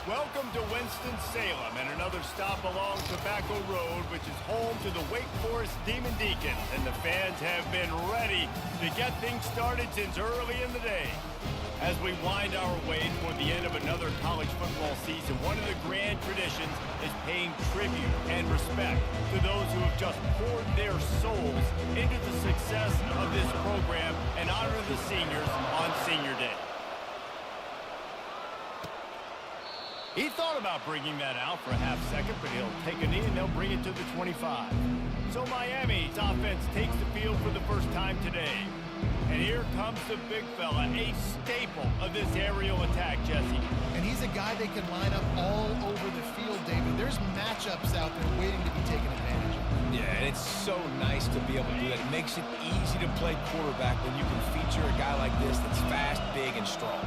Welcome to Winston-Salem and another stop along Tobacco Road, which is home to the Wake Forest Demon Deacons, and the fans have been ready to get things started since early in the day. As we wind our way toward the end of another college football season, one of the grand traditions is paying tribute and respect to those who have just poured their souls into the success of this program and honor the seniors on Senior Day. He thought about bringing that out for a half second, but he'll take a knee and they'll bring it to the 25. So Miami's offense takes the field for the first time today. And here comes the big fella, a staple of this aerial attack, Jesse. And he's a guy they can line up all over the field, David. There's matchups out there waiting to be taken advantage of. Yeah, and it's so nice to be able to do that. It makes it easy to play quarterback when you can feature a guy like this that's fast, big, and strong.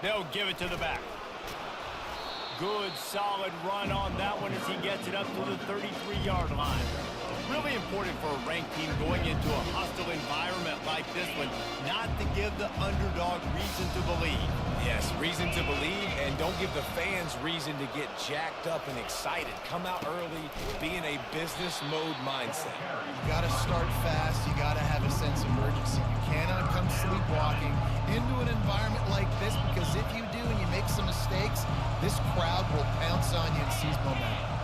They'll give it to the back. Good, solid run on that one as he gets it up to the 33-yard line. Really important for a ranked team going into a hostile environment like this one, not to give the underdog reason to believe. Yes, reason to believe, and don't give the fans reason to get jacked up and excited. Come out early, be in a business mode mindset. You got to start fast. You got to have a sense of urgency. You cannot come sleepwalking into an environment like this, because if you do and you make some mistakes, this crowd will pounce on you and seize momentum.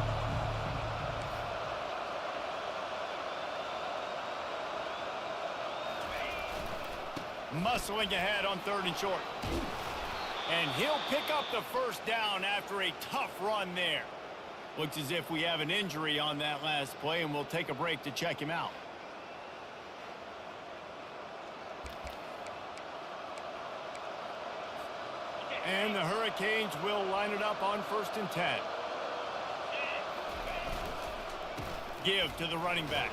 Muscling ahead on 3rd and short. And he'll pick up the first down after a tough run there. Looks as if we have an injury on that last play, and we'll take a break to check him out. And the Hurricanes will line it up on 1st and 10. Give to the running back.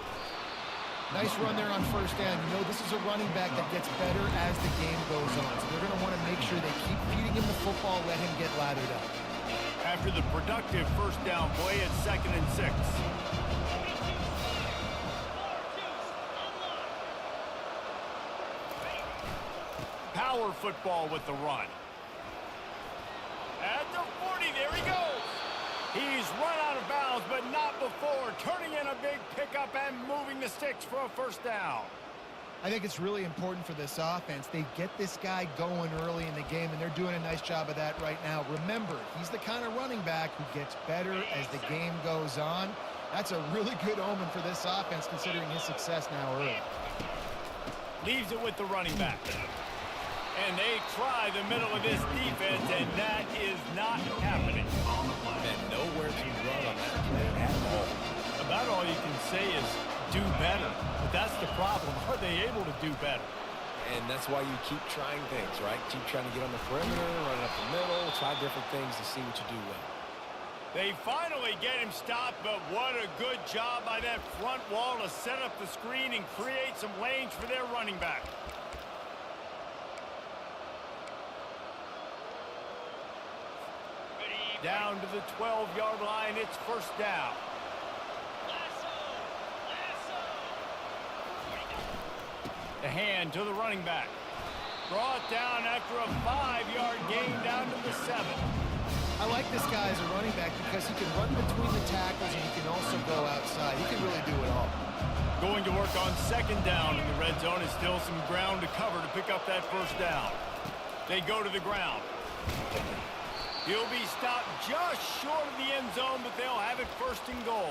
Nice run there on 1st down. You know, this is a running back that gets better as the game goes on. So they're going to want to make sure they keep feeding him the football, let him get lathered up. After the productive 1st down play at 2nd and 6. Power football with the run. At the 40, there he goes. He's run out of bounds, but not before turning in a big pickup and moving the sticks for a 1st down. I think it's really important for this offense. They get this guy going early in the game, and they're doing a nice job of that right now. Remember, he's the kind of running back who gets better as the game goes on. That's a really good omen for this offense, considering his success now early. Leaves it with the running back. And they try the middle of this defense, and that is not happening. And nowhere to run on that play at all. About all you can say is do better. But that's the problem. Are they able to do better? And that's why you keep trying things, right? Keep trying to get on the perimeter, run up the middle, try different things to see what you do well. They finally get him stopped, but what a good job by that front wall to set up the screen and create some lanes for their running back. Down to the 12-yard line, it's 1st down. The hand to the running back. Brought down after a 5-yard gain down to the 7. I like this guy as a running back because he can run between the tackles and he can also go outside. He can really do it all. Going to work on 2nd down in the red zone. Is still some ground to cover to pick up that 1st down. They go to the ground. He'll be stopped just short of the end zone, but they'll have it 1st and goal.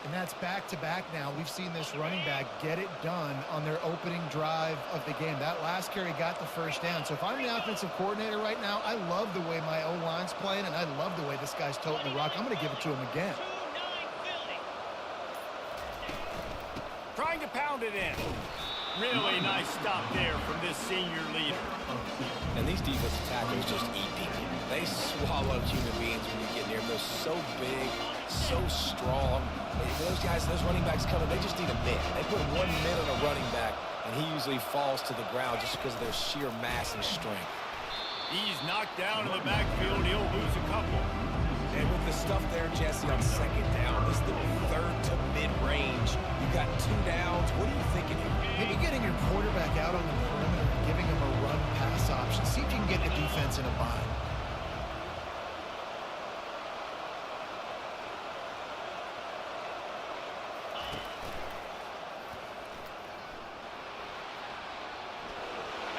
And that's back-to-back now. We've seen this running back get it done on their opening drive of the game. That last carry got the 1st down. So if I'm the offensive coordinator right now, I love the way my O-line's playing, and I love the way this guy's toting the rock. I'm going to give it to him again. Trying to pound it in. Really nice stop there from this senior leader. And these defensive tackles just eat people. They swallow human beings when you get near them. They're so big, so strong. Those guys, those running backs coming, they just need a mitt. They put 1 mitt on a running back, and he usually falls to the ground just because of their sheer mass and strength. He's knocked down in the backfield. He'll lose a couple. And with the stuff there, Jesse, on 2nd down, this is the 3rd to mid-range. You got 2 downs. What are you thinking here? Maybe getting your quarterback out on the perimeter and giving him a run-pass option. See if you can get the defense in a line.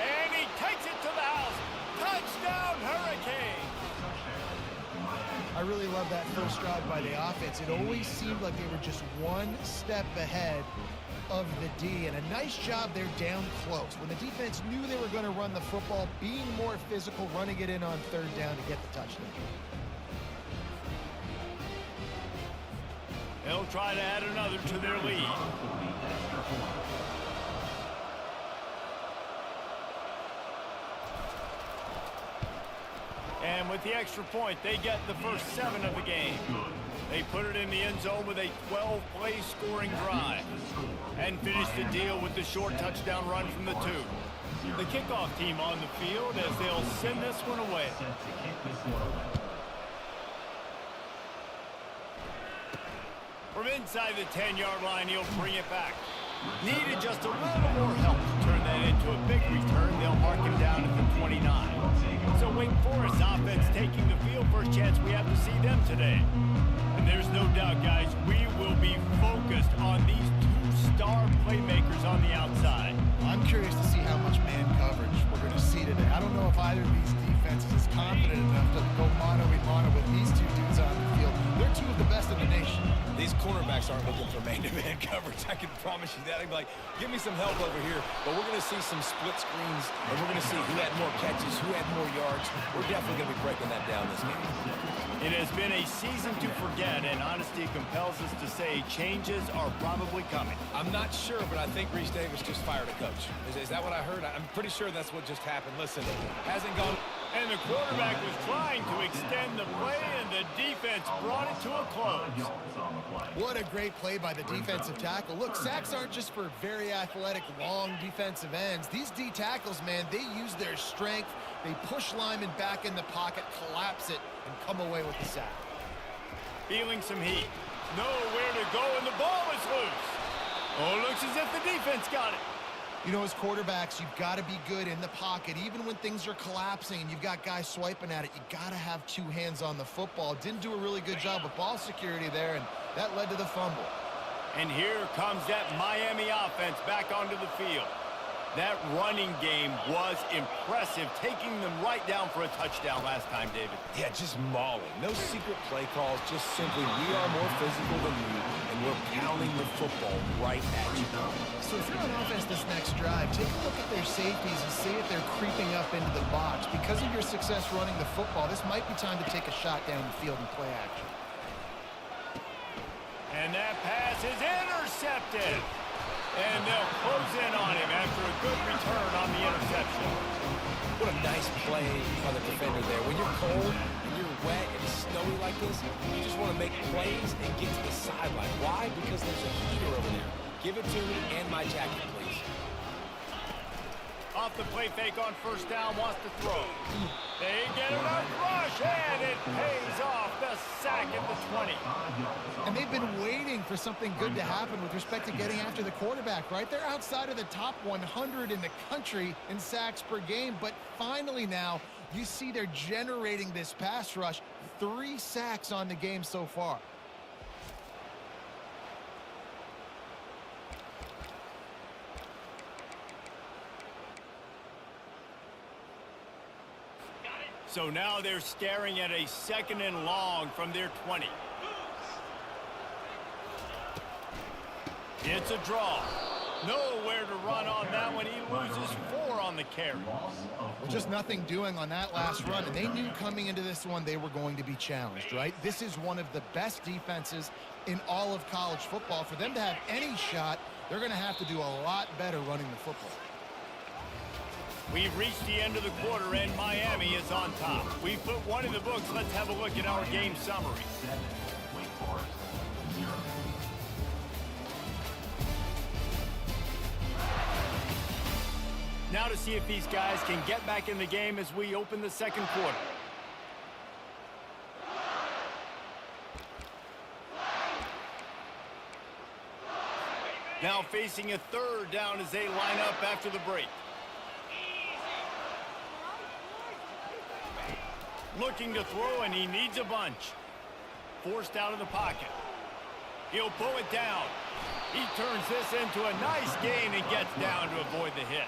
And he takes it to the house. Touchdown, Hurricane. I really love that first drive by the offense. It always seemed like they were just one step ahead of the D, and a nice job there down close. When the defense knew they were going to run the football, being more physical, running it in on third down to get the touchdown. They'll try to add another to their lead. And with the extra point, they get the first 7 of the game. They put it in the end zone with a 12-play scoring drive and finish the deal with the short touchdown run from the 2. The kickoff team on the field as they'll send this one away. From inside the 10-yard line, he'll bring it back. Needed just a little more help to turn that into a big return. They'll mark him down at the 29. So Wake Forest offense taking the field. First chance we have to see them today. And there's no doubt, guys, we will be focused on these 2 star playmakers on the outside. I'm curious to see how much man coverage we're going to see today. I don't know if either of these defenses is confident enough to go mano-a-mano with these 2 dudes on the field. They're 2 of the best in the nation. These cornerbacks aren't looking for man-to-man coverage. I can promise you that. I'd be like, give me some help over here. But we're going to see some split screens, and we're going to see who had more catches, who had more yards. We're definitely going to be breaking that down this game. It has been a season to forget, and honesty compels us to say changes are probably coming. I'm not sure, but I think Reese Davis just fired a coach. Is that what I heard? I'm pretty sure that's what just happened. Listen, hasn't gone... And the quarterback was trying to extend the play, and the defense brought it to a close. What a great play by the defensive tackle. Look, sacks aren't just for very athletic, long defensive ends. These D tackles, man, they use their strength. They push linemen back in the pocket, collapse it, and come away with the sack. Feeling some heat. Nowhere to go, and the ball is loose. Oh, looks as if the defense got it. You know, as quarterbacks, you've got to be good in the pocket. Even when things are collapsing and you've got guys swiping at it, you got to have 2 hands on the football. Didn't do a really good job with ball security there, and that led to the fumble. And here comes that Miami offense back onto the field. That running game was impressive, taking them right down for a touchdown last time, David. Yeah, just mauling. No secret play calls, just simply we are more physical than you, and we're pounding the football right at you. So if you're on offense this next drive, take a look at their safeties and see if they're creeping up into the box. Because of your success running the football, this might be time to take a shot down the field and play action. And that pass is intercepted. And they'll close in on him after a good return on the interception. What a nice play by the defender there. When you're cold, when you're wet and snowy like this, you just want to make plays and get to the sideline. Why? Because there's a heater over there. Give it to me and my jacket, please. Off the play fake on first down, wants to throw. They get it up rush, and it pays off. The sack at the 20. And they've been waiting for something good to happen with respect to getting after the quarterback, right? They're outside of the top 100 in the country in sacks per game, but finally now you see they're generating this pass rush. 3 sacks on the game so far. So now they're staring at a 2nd and long from their 20. It's a draw. Nowhere to run on that one. He loses 4 on the carry. Well, just nothing doing on that last run, and they knew coming into this one they were going to be challenged, right? This is one of the best defenses in all of college football. For them to have any shot, they're going to have to do a lot better running the football. We've reached the end of the quarter, and Miami is on top. We put 1 in the books. Let's have a look at our game summary. Now to see if these guys can get back in the game as we open the 2nd quarter. Now facing a 3rd down as they line up after the break. Looking to throw, and he needs a bunch. Forced out of the pocket. He'll pull it down. He turns this into a nice gain and gets down to avoid the hit.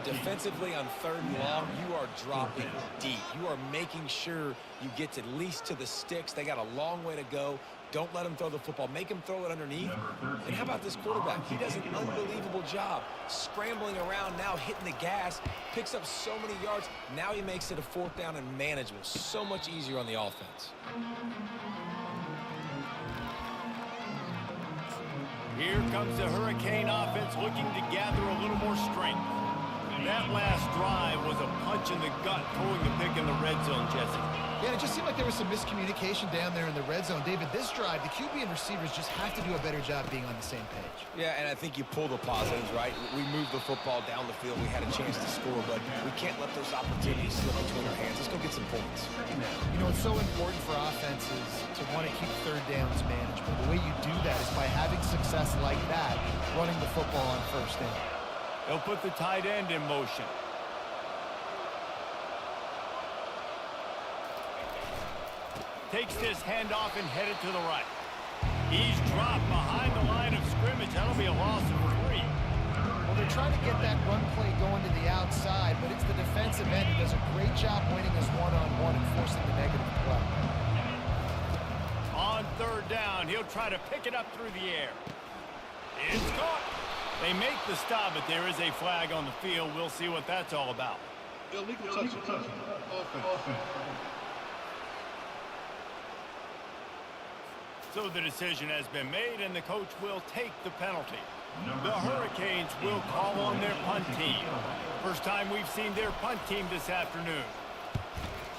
Defensively on 3rd and long, you are dropping deep. You are making sure you get at least to the sticks. They got a long way to go. Don't let him throw the football. Make him throw it underneath. And how about this quarterback? He does an unbelievable job scrambling around, now hitting the gas, picks up so many yards. Now he makes it a 4th down and manageable. So much easier on the offense. Here comes the Hurricane offense looking to gather a little more strength. That last drive was a punch in the gut, pulling the pick in the red zone, Jesse. Yeah, it just seemed like there was some miscommunication down there in the red zone. David, this drive, the QB and receivers just have to do a better job being on the same page. Yeah, and I think you pull the positives, right? We moved the football down the field. We had a chance to score, but we can't let those opportunities slip between our hands. Let's go get some points. You know, it's so important for offenses to want to keep 3rd downs manageable. The way you do that is by having success like that, running the football on 1st down. They'll put the tight end in motion. Takes this handoff and headed to the right. He's dropped behind the line of scrimmage. That'll be a loss of 3. Well, they're trying to get that run play going to the outside, but it's the defensive end who does a great job winning his one-on-one and forcing the negative play. On 3rd down, he'll try to pick it up through the air. It's caught. They make the stop, but there is a flag on the field. We'll see what that's all about. Illegal touch. Offense. So the decision has been made, and the coach will take the penalty. The Hurricanes will call on their punt team. First time we've seen their punt team this afternoon.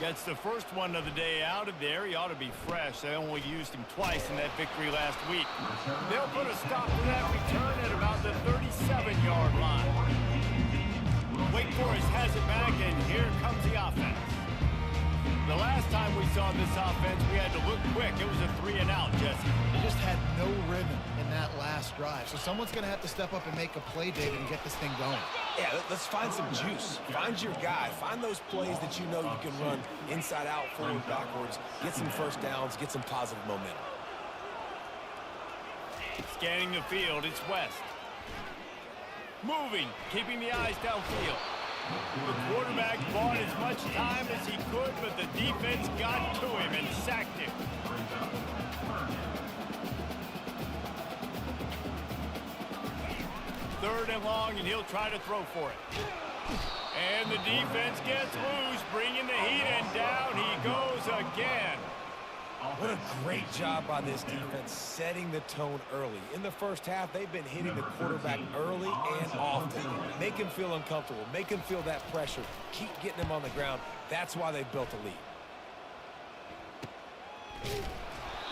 Gets the first one of the day out of there. He ought to be fresh. They only used him twice in that victory last week. They'll put a stop to that return at about the 37-yard line. Wake Forest has it back, and here comes the offense. The last time we saw this offense, we had to look quick. It was a 3-and-out, Jesse. They just had no rhythm in that last drive. So someone's going to have to step up and make a play, David, and get this thing going. Yeah, let's find some juice. Find your guy. Find those plays that you know you can run inside out, forward, backwards. Get some 1st downs. Get some positive momentum. Scanning the field, it's West. Moving, keeping the eyes downfield. The quarterback bought as much time as he could, but the defense got to him and sacked him. Third and long, and he'll try to throw for it. And the defense gets loose, bringing the heat, and down he goes again. What a great job by this defense setting the tone early. In the first half, they've been hitting the quarterback early and often. Make him feel uncomfortable. Make him feel that pressure. Keep getting him on the ground. That's why they've built a lead.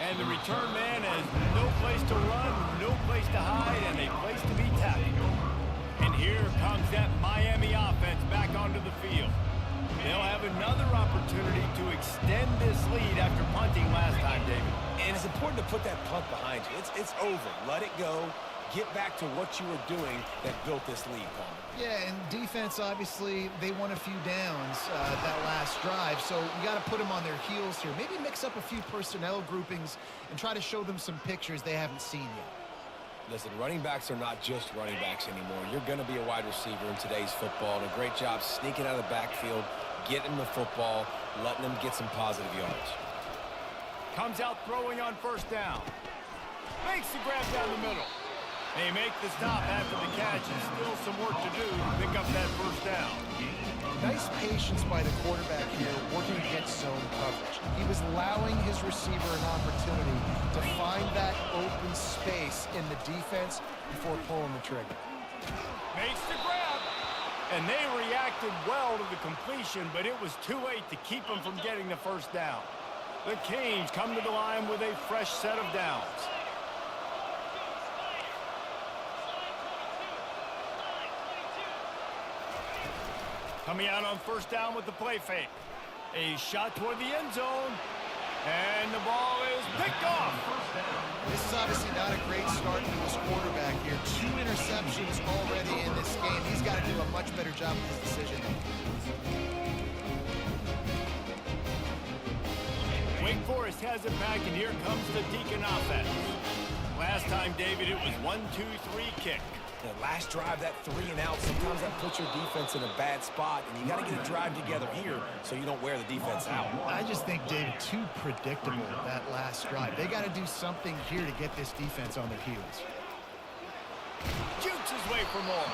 And the return man has no place to run, no place to hide, and a place to be tackled. And here comes that Miami offense back onto the field. They'll have another opportunity to extend this lead after punting last time, David. And it's important to put that punt behind you. It's over. Let it go. Get back to what you were doing that built this lead, Paul. Yeah, and defense, obviously, they won a few downs that last drive, so you got to put them on their heels here. Maybe mix up a few personnel groupings and try to show them some pictures they haven't seen yet. Listen, running backs are not just running backs anymore. You're going to be a wide receiver in today's football, and a great job sneaking out of the backfield, getting the football, letting them get some positive yards. Comes out throwing on 1st down. Makes the grab down the middle. They make the stop after the catch, and still some work to do to pick up that 1st down. Nice patience by the quarterback here, working against zone coverage. He was allowing his receiver an opportunity to find that open space in the defense before pulling the trigger. Makes the grab. And they reacted well to the completion, but it was too late to keep them from getting the 1st down. The Canes come to the line with a fresh set of downs. Coming out on 1st down with the play fake. A shot toward the end zone. And the ball is picked off. This is obviously not a great start for this quarterback here. 2 interceptions already in this game. He's got to do a much better job with his decision. just has it back, and here comes the Deacon offense. Last time, David, it was 1-2-3 kick. The last drive, that 3 and out, sometimes that puts your defense in a bad spot, and you got to get a drive together here so you don't wear the defense out. I just think, David, too predictable, that last drive. They got to do something here to get this defense on their heels. Jukes his way for more.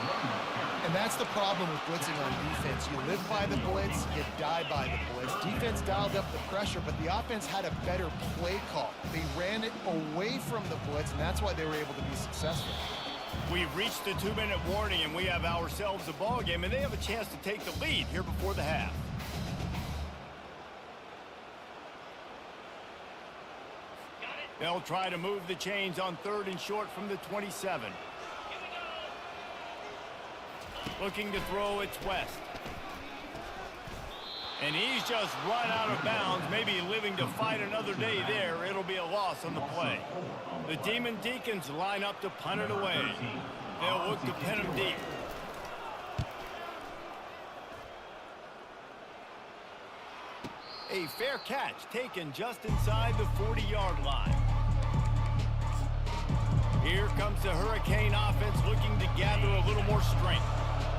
And that's the problem with blitzing on defense. You live by the blitz, you die by the blitz. Defense dialed up the pressure, but the offense had a better play call. They ran it away from the blitz, and that's why they were able to be successful. We've reached the 2-minute warning, and we have ourselves a ball game, and they have a chance to take the lead here before the half. They'll try to move the chains on 3rd and short from the 27. Looking to throw, it's West. And he's just run out of bounds, maybe living to fight another day there. It'll be a loss on the play. The Demon Deacons line up to punt it away. They'll look to pin him deep. A fair catch taken just inside the 40-yard line. Here comes the Hurricane offense looking to gather a little more strength.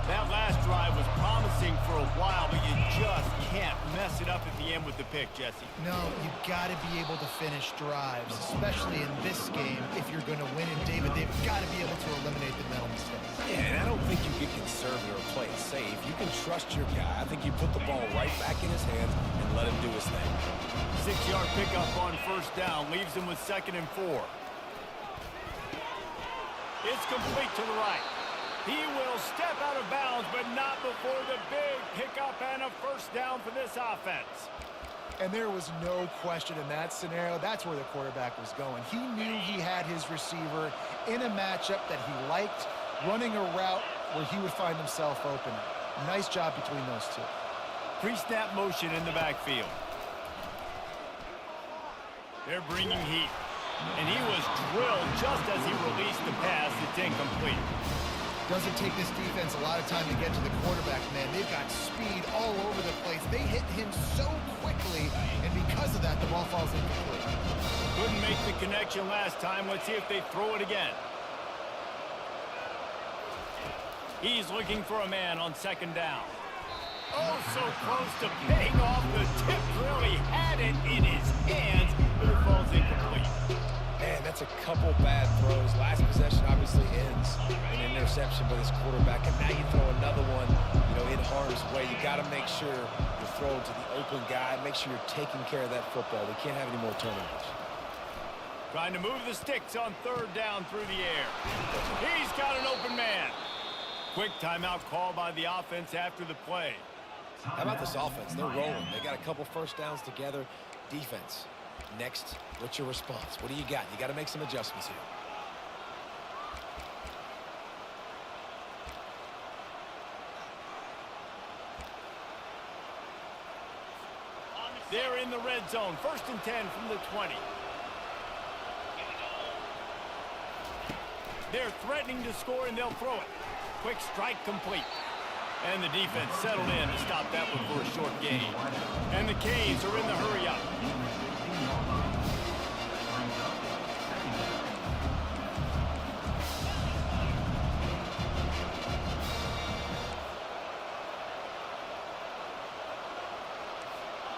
That last drive was promising for a while, but you just can't mess it up at the end with the pick, Jesse. No, you got to be able to finish drives, especially in this game. If you're going to win it, David, they've got to be able to eliminate the mental mistakes. Yeah, and I don't think you get conservative or play it safe. You can trust your guy. I think you put the ball right back in his hands and let him do his thing. 6-yard pickup on 1st down leaves him with 2nd and 4. It's complete to the right. He will step out of bounds, but not before the big pickup and a 1st down for this offense. And there was no question in that scenario. That's where the quarterback was going. He knew he had his receiver in a matchup that he liked, running a route where he would find himself open. Nice job between those two. Pre-snap motion in the backfield. They're bringing heat. And he was drilled just as he released the pass. It's incomplete. Doesn't take this defense a lot of time to get to the quarterback, man. They've got speed all over the place. They hit him so quickly, and because of that, the ball falls incomplete. Couldn't make the connection last time. Let's see if they throw it again. He's looking for a man on 2nd down. Oh, so close to paying off the tip. Really had it in his hands, but it falls incomplete. Man, that's a couple bad throws. Last possession obviously ends in an interception by this quarterback, and now you throw another one, in harm's way. You got to make sure you're throwing to the open guy. Make sure you're taking care of that football. We can't have any more turnovers. Trying to move the sticks on 3rd down through the air. He's got an open man. Quick timeout call by the offense after the play. How about this offense? They're rolling. They got a couple 1st downs together. Defense. Next, what's your response? What do you got? You got to make some adjustments here. They're in the red zone. 1st and 10 from the 20. They're threatening to score, and they'll throw it. Quick strike complete. And the defense settled in to stop that one for a short gain. And the Canes are in the hurry-up.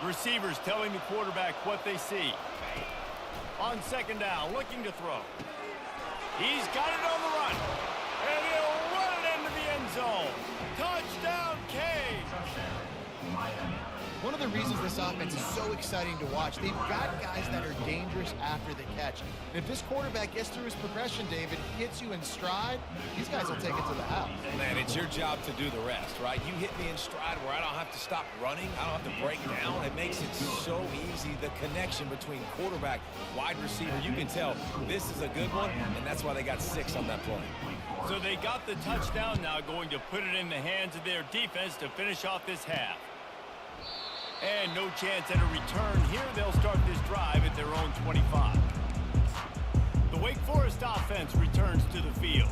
Receivers telling the quarterback what they see. On 2nd down, looking to throw. He's got it on the run. And he'll run it into the end zone. Touchdown, Canes! One of the reasons this offense is so exciting to watch, they've got guys that are dangerous after the catch. And if this quarterback gets through his progression, David, hits you in stride, these guys will take it to the house. Man, it's your job to do the rest, right? You hit me in stride where I don't have to stop running. I don't have to break down. It makes it so easy. The connection between quarterback, wide receiver, you can tell this is a good one, and that's why they got 6 on that play. So they got the touchdown now, going to put it in the hands of their defense to finish off this half. And no chance at a return here. They'll start this drive at their own 25. The Wake Forest offense returns to the field.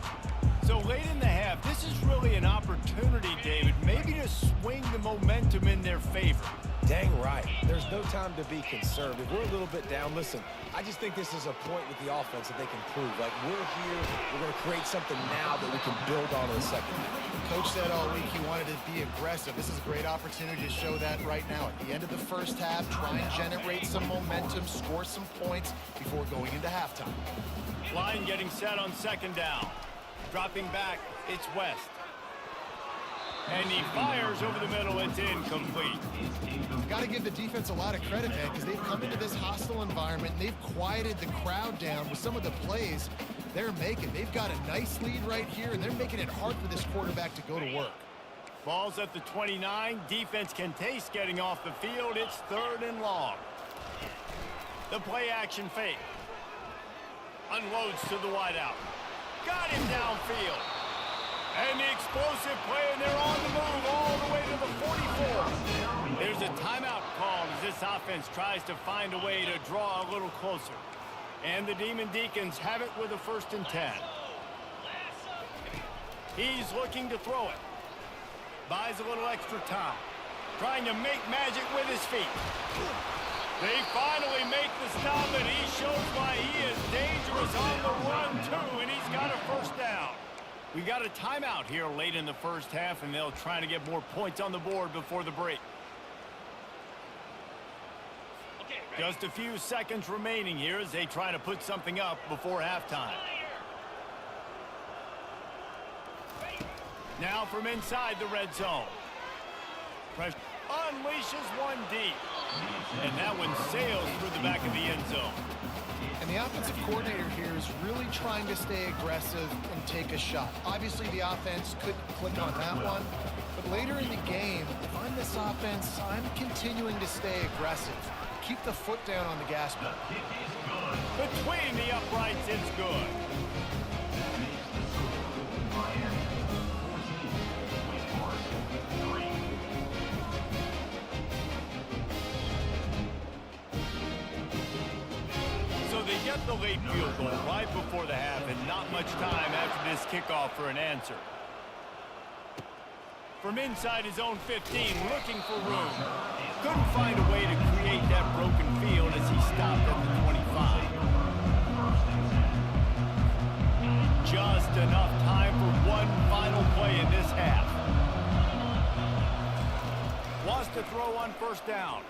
So late in the half, this is really an opportunity, David, maybe to swing the momentum in their favor. Dang right. There's no time to be concerned. If we're a little bit down, listen, I just think this is a point with the offense that they can prove. Like, we're here, we're going to create something now that we can build on in the second half. Coach said all week he wanted to be aggressive. This is a great opportunity to show that right now. At the end of the first half, try and generate some momentum, score some points before going into halftime. Line getting set on second down. Dropping back, it's West. And he fires over the middle. It's incomplete. Got to give the defense a lot of credit, man, because they've come into this hostile environment and they've quieted the crowd down with some of the plays they're making. They've got a nice lead right here, and they're making it hard for this quarterback to go to work. Ball's at the 29. Defense can taste getting off the field. It's 3rd and long. The play action fake. Unloads to the wideout. Got him downfield. And the explosive play, and they're on the move all the way to the 44. There's a timeout called as this offense tries to find a way to draw a little closer. And the Demon Deacons have it with a 1st and 10. He's looking to throw it. Buys a little extra time. Trying to make magic with his feet. They finally make the stop, and he shows why he is dangerous on the run, too, and he's got a 1st down. We got a timeout here late in the first half, and they'll try to get more points on the board before the break. Just a few seconds remaining here as they try to put something up before halftime. Now from inside the red zone. Pressure unleashes one deep. And that one sails through the back of the end zone. And the offensive coordinator here is really trying to stay aggressive and take a shot. Obviously, the offense couldn't click on that one. But later in the game, if I'm this offense, I'm continuing to stay aggressive. Keep the foot down on the gas pedal. Between the uprights, it's good. They get the late field goal right before the half, and not much time after this kickoff for an answer. From inside his own 15, looking for room. Couldn't find a way to create that broken field as he stopped at the 25. Just enough time for one final play in this half. Wants to throw on 1st down.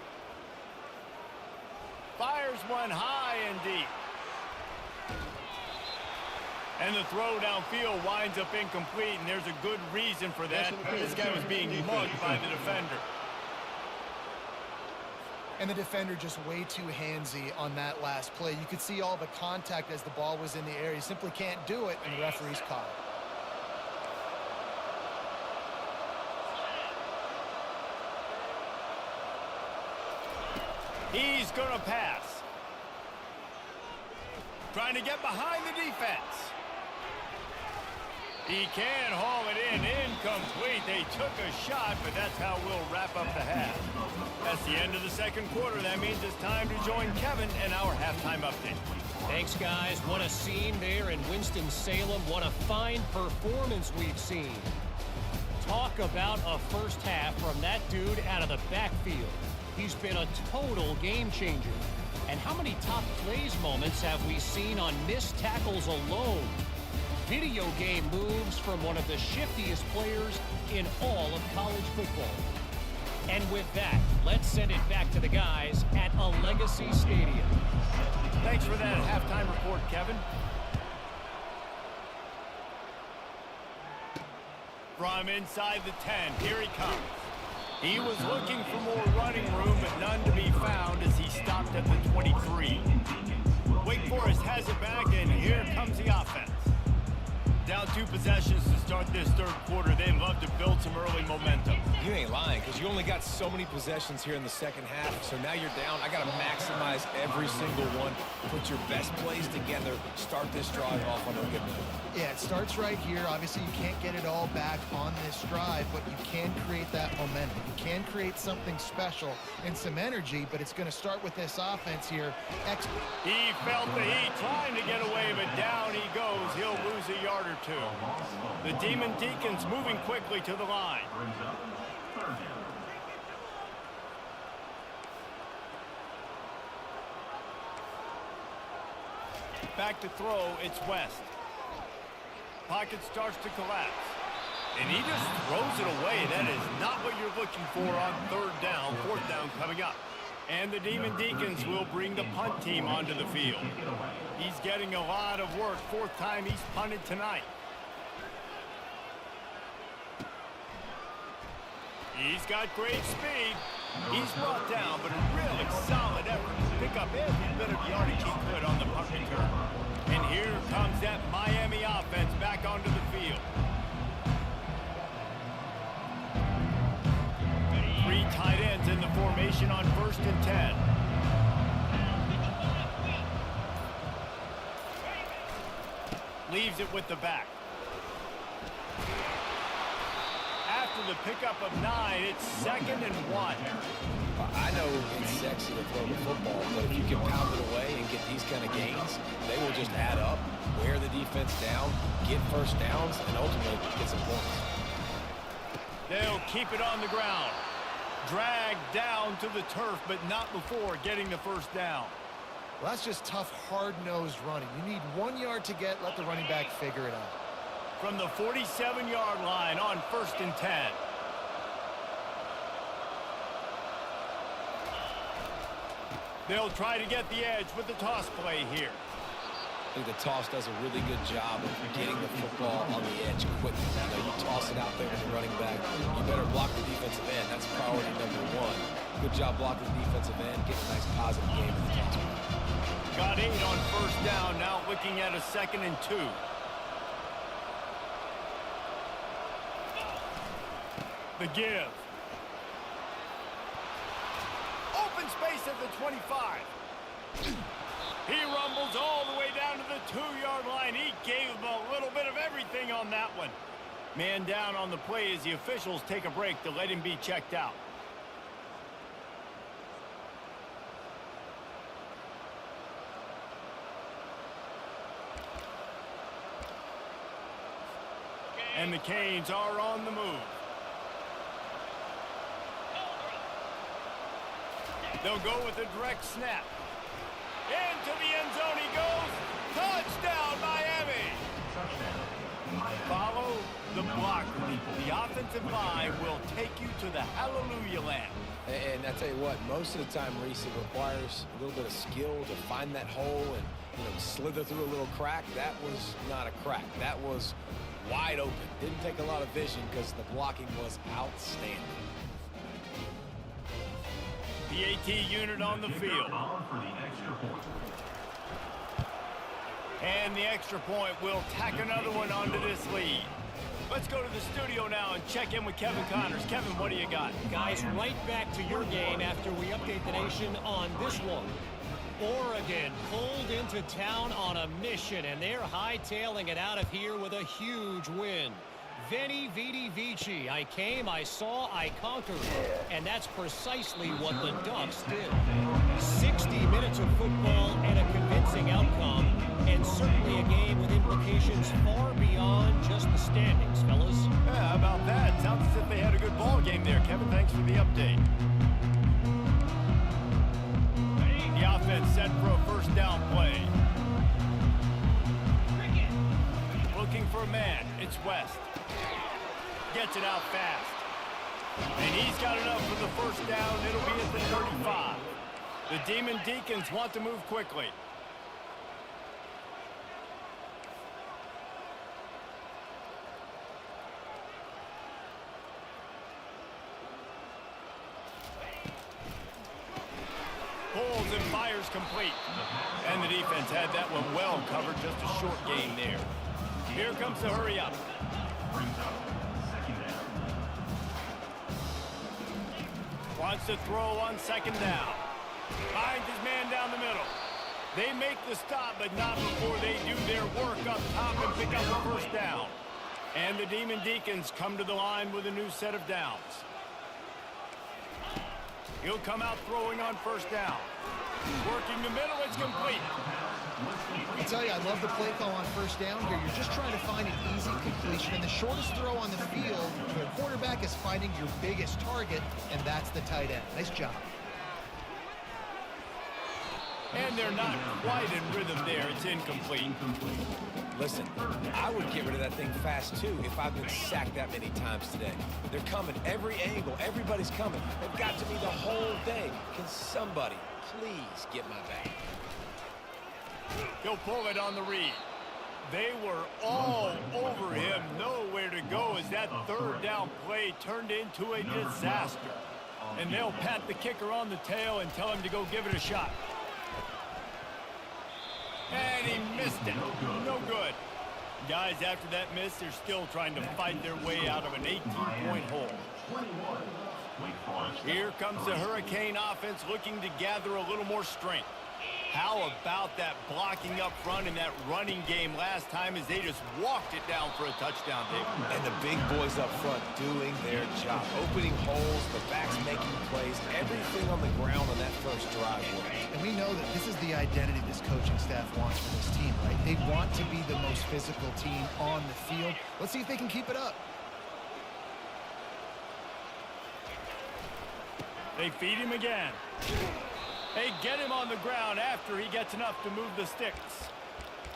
Fires one high and deep. And the throw downfield winds up incomplete, and there's a good reason for that. This guy was being mugged by the defender. And the defender just way too handsy on that last play. You could see all the contact as the ball was in the air. He simply can't do it, and the referee's caught it. He's going to pass. Trying to get behind the defense. He can haul it in. Incomplete. They took a shot, but that's how we'll wrap up the half. That's the end of the second quarter. That means it's time to join Kevin in our halftime update. Thanks, guys. What a scene there in Winston-Salem. What a fine performance we've seen. Talk about a first half from that dude out of the backfield. He's been a total game changer. And how many top plays moments have we seen on missed tackles alone? Video game moves from one of the shiftiest players in all of college football. And with that, let's send it back to the guys at a Legacy Stadium. Thanks for that halftime report, Kevin. From inside the 10, here he comes. He was looking for more running room, but none to be found as he stopped at the 23. Wake Forest has it back, and here comes the offense. Down 2 possessions to start this third quarter. They'd love to build some early momentum. You ain't lying, because you only got so many possessions here in the second half, so now you're down. I got to maximize every single one. Put your best plays together. Start this drive off on a good note. Yeah, it starts right here. Obviously, you can't get it all back on this drive, but you can create that momentum. You can create something special and some energy, but it's going to start with this offense here. He felt the heat, trying to get away, but down he goes. He'll lose a yard or 2. The Demon Deacons moving quickly to the line. Back to throw, it's West. Pocket starts to collapse. And he just throws it away. That is not what you're looking for on third down. Fourth down coming up. And the Demon Deacons will bring the punt team onto the field. He's getting a lot of work. Fourth time he's punted tonight. He's got great speed. He's brought down, but a really solid effort to pick up every bit of yardage he could on the punt return. And here comes that Miami offense back onto the field. 3 tight ends in the formation on 1st and 10. Leaves it with the back. After the pickup of 9, it's 2nd and 1. I know it's sexy to throw the football, but if you can pound it away and get these kind of gains, they will just add up, wear the defense down, get first downs, and ultimately get some points. They'll keep it on the ground. Dragged down to the turf, but not before getting the first down. Well, that's just tough, hard-nosed running. You need 1 yard to get, let the running back figure it out. From the 47-yard line on 1st and 10. They'll try to get the edge with the toss play here. I think the toss does a really good job of getting the football on the edge quickly. You toss it out there to the running back. You better block the defensive end. That's priority number 1. Good job blocking the defensive end. Get a nice positive game in the toss play. Got 8 on 1st down. Now looking at a 2nd and 2. The give. Open space at the 25. He rumbles all the way down to the 2-yard line. He gave him a little bit of everything on that one. Man down on the play as the officials take a break to let him be checked out. And the Canes are on the move. They'll go with a direct snap. Into the end zone he goes. Touchdown, Miami. Follow the blocker. The offensive line will take you to the hallelujah land. And I tell you what, most of the time, Reese, it requires a little bit of skill to find that hole and slither through a little crack. That was not a crack. That was wide open. Didn't take a lot of vision because the blocking was outstanding. The AT unit on the field. And the extra point will tack another one onto this lead. Let's go to the studio now and check in with Kevin Connors. Kevin, what do you got? Guys, right back to your game after we update the nation on this one. Oregon pulled into town on a mission, and they're hightailing it out of here with a huge win. Veni, Vidi, Vici. I came, I saw, I conquered. And that's precisely what the Ducks did. 60 minutes of football and a convincing outcome, and certainly a game with implications far beyond just the standings, fellas. Yeah, how about that? Sounds as if they had a good ball game there. Kevin, thanks for the update. The offense set for a first down play. Looking for a man. It's West. Gets it out fast. And he's got enough for the first down. It'll be at the 35. The Demon Deacons want to move quickly. Pulls and fires complete. And the defense had that one well covered. Just a short gain there. Here comes the hurry up. Wants to throw on second down. Finds his man down the middle. They make the stop, but not before they do their work up top and pick up the first down. And the Demon Deacons come to the line with a new set of downs. He'll come out throwing on first down. Working the middle, it's complete. I tell you, I love the play call on first down here. You're just trying to find an easy completion, and the shortest throw on the field, the quarterback is finding your biggest target, and that's the tight end. Nice job. And they're not quite in rhythm there. It's incomplete. Listen, I would get rid of that thing fast, too, if I've been sacked that many times today. They're coming every angle. Everybody's coming. They've got to me the whole day. Can somebody please get my back? He'll pull it on the read. They were all over him. Nowhere to go as that third down play turned into a disaster. And they'll pat the kicker on the tail and tell him to go give it a shot. And he missed it. No good. Guys, after that miss, they're still trying to fight their way out of an 18-point hole. Here comes the Hurricane offense looking to gather a little more strength. How about that blocking up front in that running game last time as they just walked it down for a touchdown, David? And the big boys up front doing their job. Opening holes, the backs making plays, everything on the ground on that first drive. And we know that this is the identity this coaching staff wants for this team, right? They want to be the most physical team on the field. Let's see if they can keep it up. They feed him again. They get him on the ground after he gets enough to move the sticks.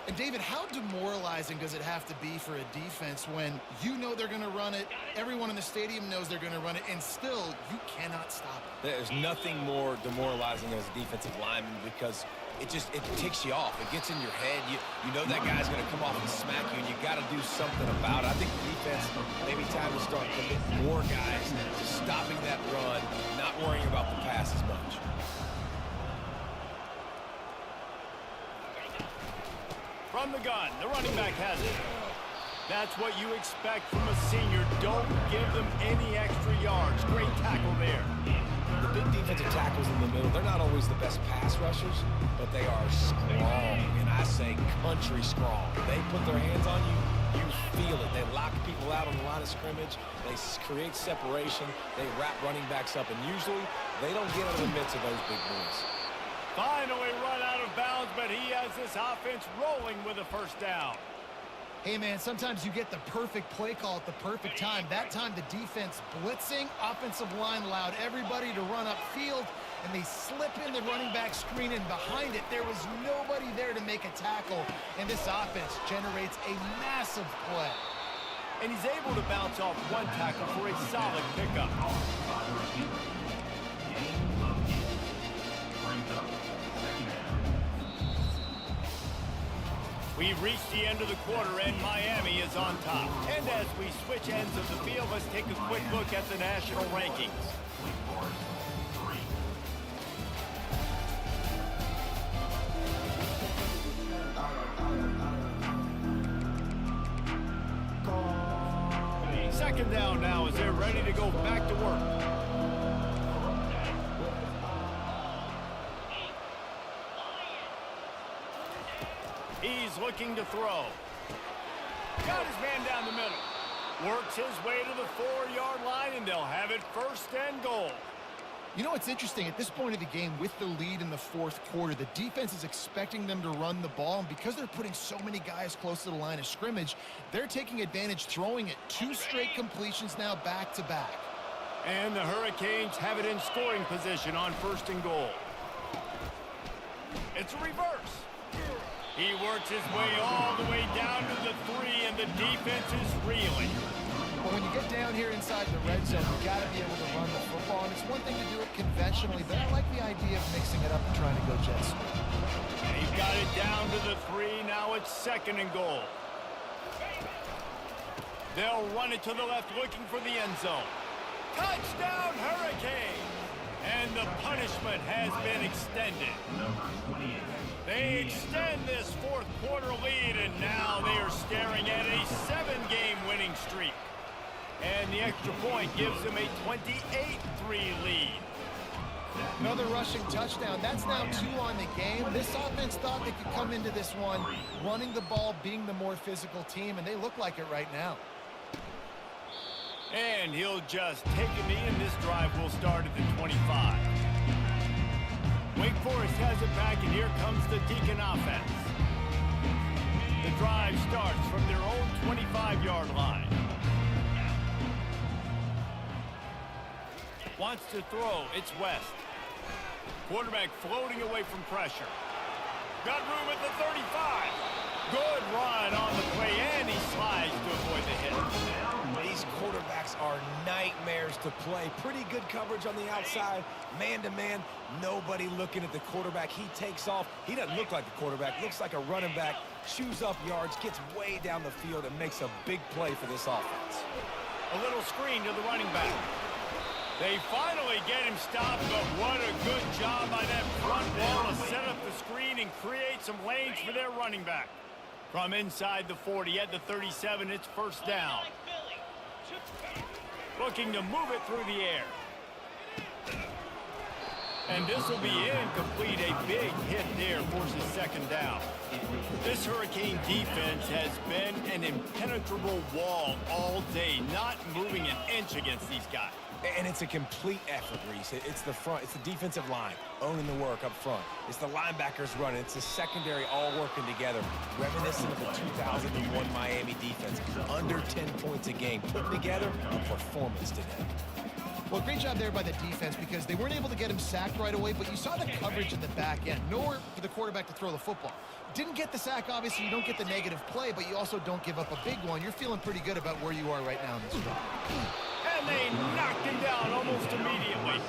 And David, how demoralizing does it have to be for a defense when you know they're going to run it, everyone in the stadium knows they're going to run it, and still you cannot stop it? There's nothing more demoralizing as a defensive lineman because it ticks you off. It gets in your head. You know that guy's going to come off and smack you, and you got to do something about it. I think the defense, maybe time to start committing more guys to stopping that run, not worrying about the pass as much. From the gun, the running back has it. That's what you expect from a senior. Don't give them any extra yards. Great tackle there. The big defensive tackles in the middle, they're not always the best pass rushers, but they are strong, and I say country strong. They put their hands on you, you feel it. They lock people out on the line of scrimmage. They create separation. They wrap running backs up, and usually they don't get out of the midst of those big boys. Finally run out of bounds, but he has this offense rolling with a first down. Hey, man, sometimes you get the perfect play call at the perfect time. That time the defense blitzing, offensive line allowed everybody to run upfield, and they slip in the running back screen, and behind it there was nobody there to make a tackle, and this offense generates a massive play. And he's able to bounce off one tackle for a solid pickup. We've reached the end of the quarter, and Miami is on top. And as we switch ends of the field, let's take a quick look at the national rankings. Second down now as they're ready to go back to work. He's looking to throw. Got his man down the middle. Works his way to the 4-yard line, and they'll have it first and goal. You know, it's interesting. At this point of the game, with the lead in the fourth quarter, the defense is expecting them to run the ball, and because they're putting so many guys close to the line of scrimmage, they're taking advantage, throwing it 2 straight completions now back-to-back. And the Hurricanes have it in scoring position on first and goal. It's a reverse. He works his way all the way down to the 3, and the defense is reeling. Well, when you get down here inside the red zone, you've got to be able to run the football, and it's one thing to do it conventionally, but I like the idea of mixing it up and trying to go jet sweep. And he's got it down to the 3. Now it's second and goal. They'll run it to the left, looking for the end zone. Touchdown, Hurricane! And the punishment has been extended. They extend this fourth quarter lead, and now they are staring at a 7-game winning streak. And the extra point gives them a 28-3 lead. Another rushing touchdown. That's now 2 on the game. This offense thought they could come into this one running the ball, being the more physical team, and they look like it right now. And he'll just take a knee, and this drive will start at the 25. Wake Forest has it back, and here comes the Deacon offense. The drive starts from their own 25-yard line. Wants to throw, it's West. Quarterback floating away from pressure. Got room at the 35. Good run on the play, and he slides to avoid the hit. These quarterbacks are nightmares to play. Pretty good coverage on the outside. Man-to-man, nobody looking at the quarterback. He takes off. He doesn't look like a quarterback. Looks like a running back. Chews up yards, gets way down the field, and makes a big play for this offense. A little screen to the running back. They finally get him stopped, but what a good job by that front wall to set up the screen and create some lanes for their running back. From inside the 40 at the 37, it's first down. Looking to move it through the air. And this will be incomplete. A big hit there forces second down. This Hurricane defense has been an impenetrable wall all day, not moving an inch against these guys. And it's a complete effort, Reese. It's the front. It's the defensive line owning the work up front. It's the linebackers running. It's the secondary all working together. Reminiscent of the 2001 Miami defense. Under 10 points a game. Putting together a performance today. Well, great job there by the defense because they weren't able to get him sacked right away, but you saw the coverage in the back end. Nowhere for the quarterback to throw the football. Didn't get the sack, obviously. You don't get the negative play, but you also don't give up a big one. You're feeling pretty good about where you are right now in this drive. And they knocked him down almost immediately.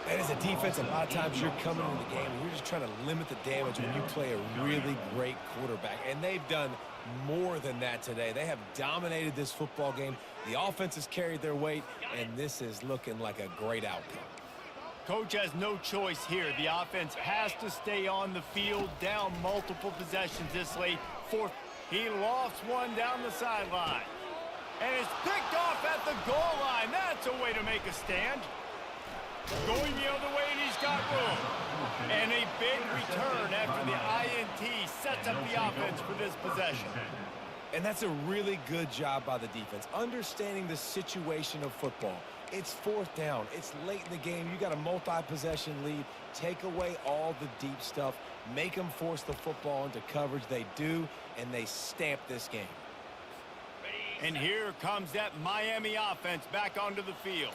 And as a defense, a lot of times you're coming into the game and you're just trying to limit the damage when you play a really great quarterback. And they've done more than that today. They have dominated this football game. The offense has carried their weight, and this is looking like a great outcome. Coach has no choice here. The offense has to stay on the field, down multiple possessions this late. Fourth, he lofts one down the sideline. And it's picked off at the goal line. That's a way to make a stand. Going the other way, and he's got room. And a big return after the INT sets up the offense for this possession. And that's a really good job by the defense, understanding the situation of football. It's fourth down. It's late in the game. You got a multi-possession lead. Take away all the deep stuff. Make them force the football into coverage. They do, and they stamp this game. And here comes that Miami offense back onto the field.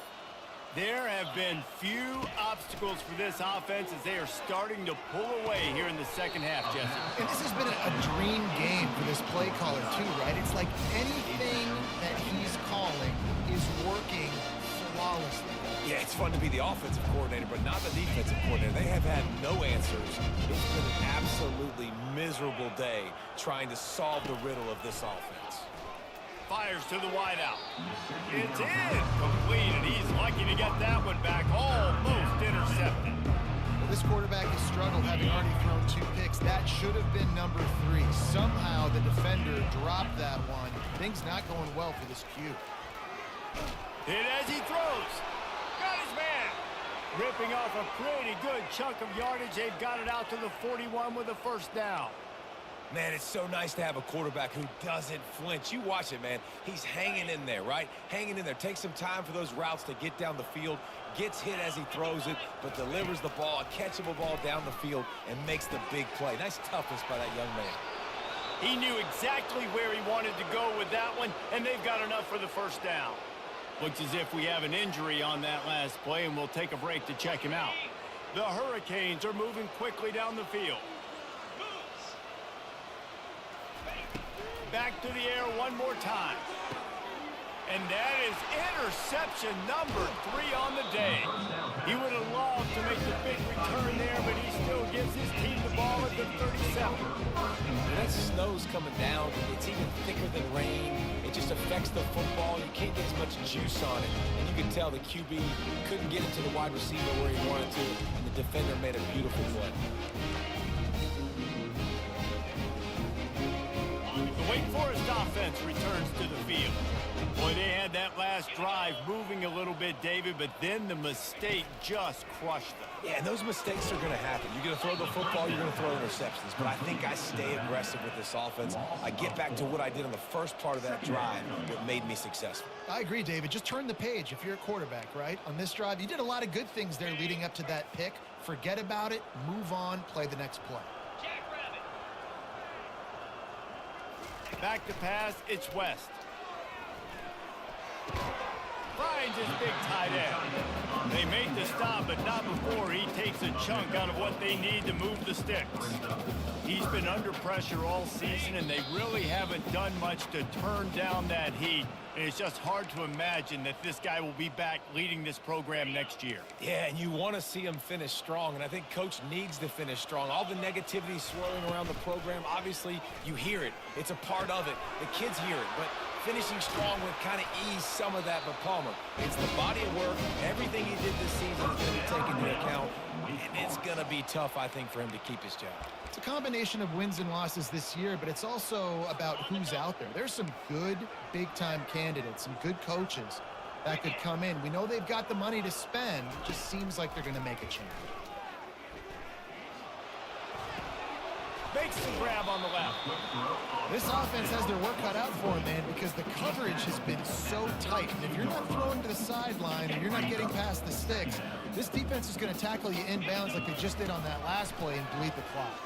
There have been few obstacles for this offense as they are starting to pull away here in the second half, Jesse. And this has been a dream game for this play caller, too, right? It's like anything that he's calling is working flawlessly. Yeah, it's fun to be the offensive coordinator, but not the defensive coordinator. They have had no answers. It's been an absolutely miserable day trying to solve the riddle of this offense. Fires to the wideout. It's incomplete, and he's lucky to get that one back. Almost intercepted. Well, this quarterback has struggled, having already thrown 2 picks. That should have been number 3. Somehow the defender dropped that one. Things not going well for this Q. Hit as he throws. Got his man. Ripping off a pretty good chunk of yardage. They've got it out to the 41 with a first down. Man, it's so nice to have a quarterback who doesn't flinch. You watch it, man. He's hanging in there, right? Hanging in there. Takes some time for those routes to get down the field. Gets hit as he throws it, but delivers the ball, a catchable ball down the field, and makes the big play. Nice toughness by that young man. He knew exactly where he wanted to go with that one, and they've got enough for the first down. Looks as if we have an injury on that last play, and we'll take a break to check him out. The Hurricanes are moving quickly down the field. Back to the air one more time. And that is interception number 3 on the day. He would have loved to make the big return there, but he still gives his team the ball at the 37. When that snow's coming down, it's even thicker than rain. It just affects the football. You can't get as much juice on it. And you can tell the QB couldn't get it to the wide receiver where he wanted to, and the defender made a beautiful play. The Wake Forest offense returns to the field. Boy, they had that last drive moving a little bit, David, but then the mistake just crushed them. Yeah, and those mistakes are going to happen. You're going to throw the football, you're going to throw interceptions. But I think I stay aggressive with this offense. I get back to what I did on the first part of that drive that made me successful. I agree, David. Just turn the page if you're a quarterback, right? On this drive, you did a lot of good things there leading up to that pick. Forget about it, move on, play the next play. Back to pass, it's West. Finds his big tight end. They make the stop, but not before he takes a chunk out of what they need to move the sticks. He's been under pressure all season, and they really haven't done much to turn down that heat. And it's just hard to imagine that this guy will be back leading this program next year. Yeah, and you want to see him finish strong, and I think Coach needs to finish strong. All the negativity swirling around the program, obviously, you hear it. It's a part of it. The kids hear it, but finishing strong would kind of ease some of that. But Palmer, it's the body of work. Everything he did this season is going to be taken into account, and it's going to be tough, I think, for him to keep his job. It's a combination of wins and losses this year, but it's also about who's out there. There's some good big-time candidates, some good coaches that could come in. We know they've got the money to spend. It just seems like they're going to make a change. Makes the grab on the left. This offense has their work cut out for them, man, because the coverage has been so tight. And if you're not throwing to the sideline or you're not getting past the sticks, this defense is going to tackle you inbounds like they just did on that last play and bleed the clock.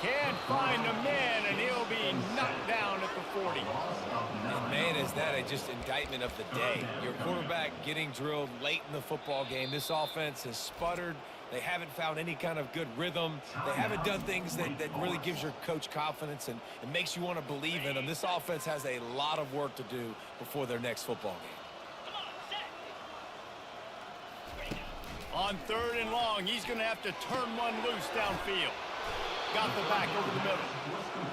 Can't find a man, and he'll be knocked down at the 40. And man, is that a just indictment of the day. Your quarterback getting drilled late in the football game. This offense has sputtered. They haven't found any kind of good rhythm. They haven't done things that really gives your coach confidence and it makes you want to believe in them. This offense has a lot of work to do before their next football game. On 3rd and long, he's going to have to turn one loose downfield. Got the back over the middle.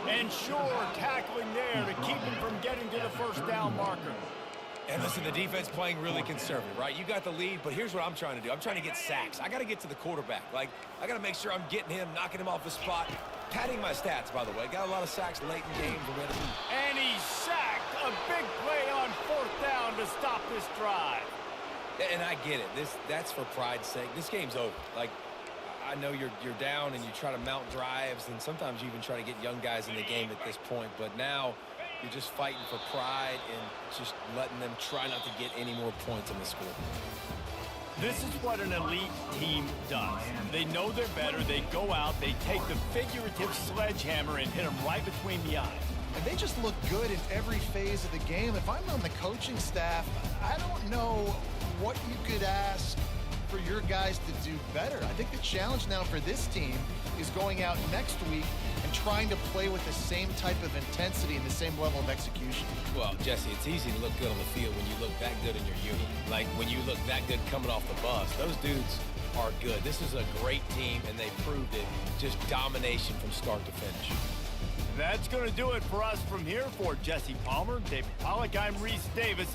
And sure, tackling there to keep him from getting to the first down marker. And listen, the defense playing really conservative, right? You got the lead, but here's what I'm trying to do. I'm trying to get sacks. I got to get to the quarterback. Like, I got to make sure I'm getting him, knocking him off the spot. Padding my stats, by the way. Got a lot of sacks late in games. And he sacked. A big play on 4th down to stop this drive. And I get it. That's for pride's sake. This game's over. Like, I know you're down and you try to mount drives, and sometimes you even try to get young guys in the game at this point. But now you're just fighting for pride and just letting them try not to get any more points on the score. This is what an elite team does. They know they're better. They go out. They take the figurative sledgehammer and hit them right between the eyes. And they just look good in every phase of the game. If I'm on the coaching staff, I don't know what you could ask for your guys to do better. I think the challenge now for this team is going out next week and trying to play with the same type of intensity and the same level of execution. Well, Jesse, it's easy to look good on the field when you look that good in your unit. Like when you look that good coming off the bus. Those dudes are good. This is a great team, and they proved it. Just domination from start to finish. That's going to do it for us from here. For Jesse Palmer, David Pollack, I'm Reese Davis.